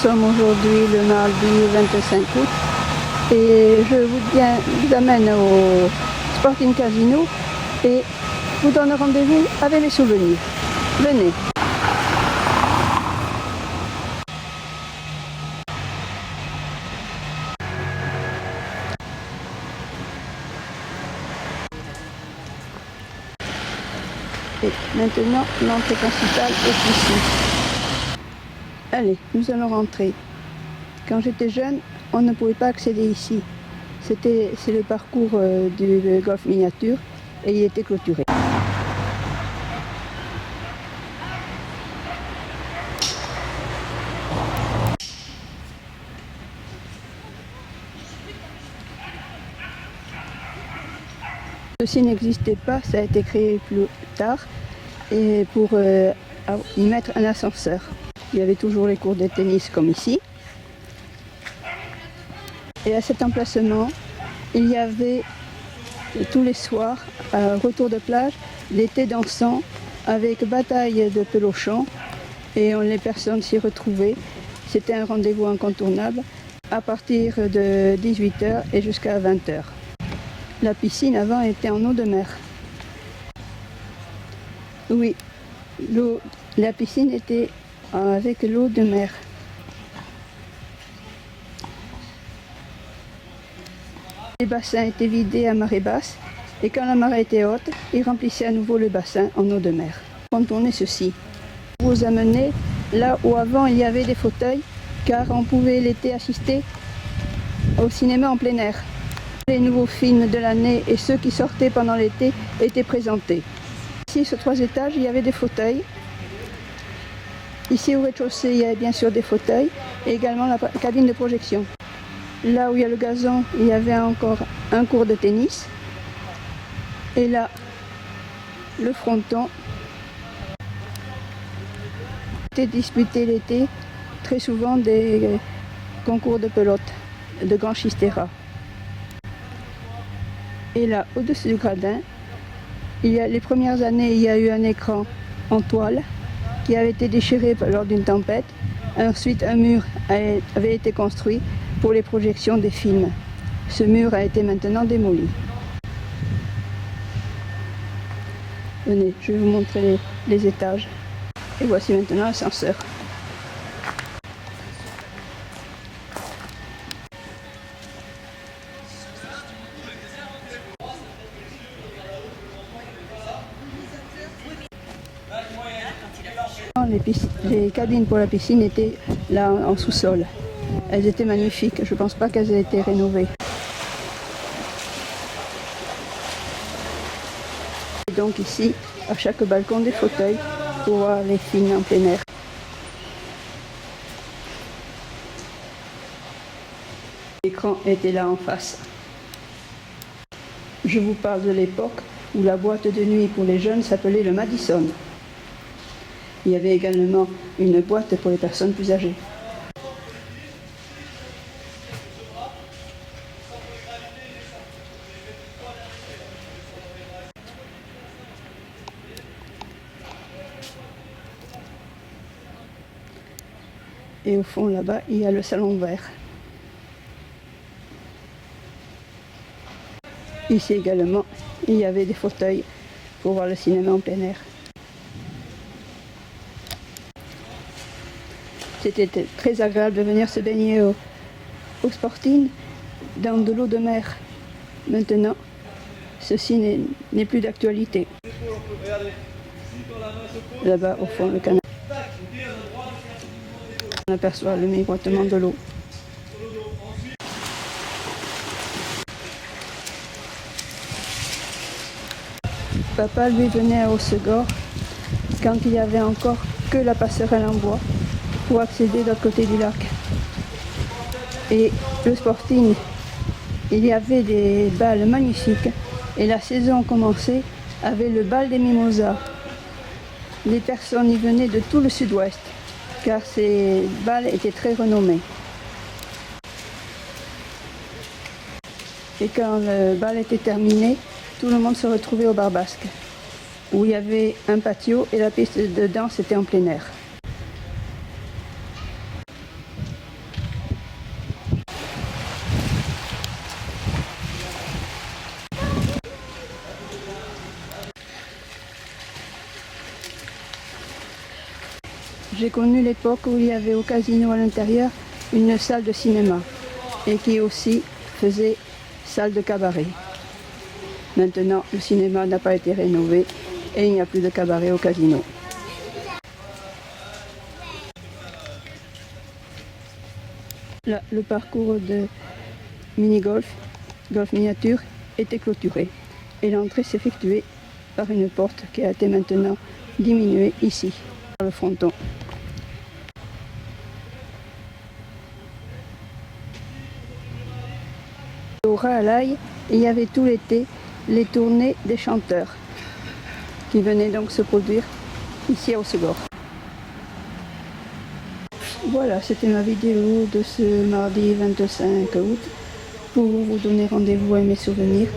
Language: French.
sommes aujourd'hui le mardi 25 août et je vous amène au Sporting Casino et vous donne rendez-vous avec mes souvenirs. Venez. Et maintenant, l'entrée principale est ici. Allez, nous allons rentrer. Quand j'étais jeune, on ne pouvait pas accéder ici. C'est le parcours du golf miniature et il était clôturé. Ceci n'existait pas, ça a été créé plus tard et pour y mettre un ascenseur. Il y avait toujours les cours de tennis comme ici. Et à cet emplacement, il y avait tous les soirs, à retour de plage, des thés dansants avec bataille de pelochons et les personnes s'y retrouvaient. C'était un rendez-vous incontournable à partir de 18h et jusqu'à 20h. La piscine avant était en eau de mer. Oui, la piscine était avec l'eau de mer. Les bassins étaient vidés à marée basse et quand la marée était haute, ils remplissaient à nouveau le bassin en eau de mer. Contournez ceci. Vous amenez là où avant il y avait des fauteuils car on pouvait l'été assister au cinéma en plein air. Les nouveaux films de l'année et ceux qui sortaient pendant l'été étaient présentés. Ici, sur 3 étages, il y avait des fauteuils. Ici, au rez-de-chaussée, il y avait bien sûr des fauteuils et également la cabine de projection. Là où il y a le gazon, il y avait encore un court de tennis. Et là, le fronton était disputé l'été, très souvent des concours de pelote, de grand schistera. Et là, au-dessus du gradin, les premières années, il y a eu un écran en toile qui avait été déchiré lors d'une tempête. Ensuite, un mur avait été construit pour les projections des films. Ce mur a été maintenant démoli. Venez, je vais vous montrer les étages. Et voici maintenant l'ascenseur. Les cabines pour la piscine étaient là en sous-sol. Elles étaient magnifiques. Je ne pense pas qu'elles aient été rénovées. Et donc ici, à chaque balcon, des fauteuils pour voir les films en plein air. L'écran était là en face. Je vous parle de l'époque où la boîte de nuit pour les jeunes s'appelait le Madison. Il y avait également une boîte pour les personnes plus âgées. Et au fond là-bas, il y a le salon vert. Ici également, il y avait des fauteuils pour voir le cinéma en plein air. C'était très agréable de venir se baigner au Sporting dans de l'eau de mer. Maintenant, ceci n'est plus d'actualité. Là-bas, au fond, le canal. On aperçoit le miroitement de l'eau. Papa, lui, venait à Hossegor quand il n'y avait encore que la passerelle en bois pour accéder de l'autre côté du lac. Et le Sporting, il y avait des balles magnifiques et la saison commençait avec le bal des mimosas. Les personnes y venaient de tout le sud-ouest car ces balles étaient très renommées. Et quand le bal était terminé, tout le monde se retrouvait au bar basque où il y avait un patio et la piste de danse était en plein air. J'ai connu l'époque où il y avait au casino à l'intérieur une salle de cinéma et qui aussi faisait salle de cabaret. Maintenant, le cinéma n'a pas été rénové et il n'y a plus de cabaret au casino. Là, le parcours de mini-golf, golf miniature, était clôturé et l'entrée s'effectuait par une porte qui a été maintenant diminuée ici, par le fronton. Au Ras-à-l'Ail, il y avait tout l'été les tournées des chanteurs qui venaient donc se produire ici à Hossegor. Voilà, c'était ma vidéo de ce mardi 25 août pour vous donner rendez-vous à mes souvenirs.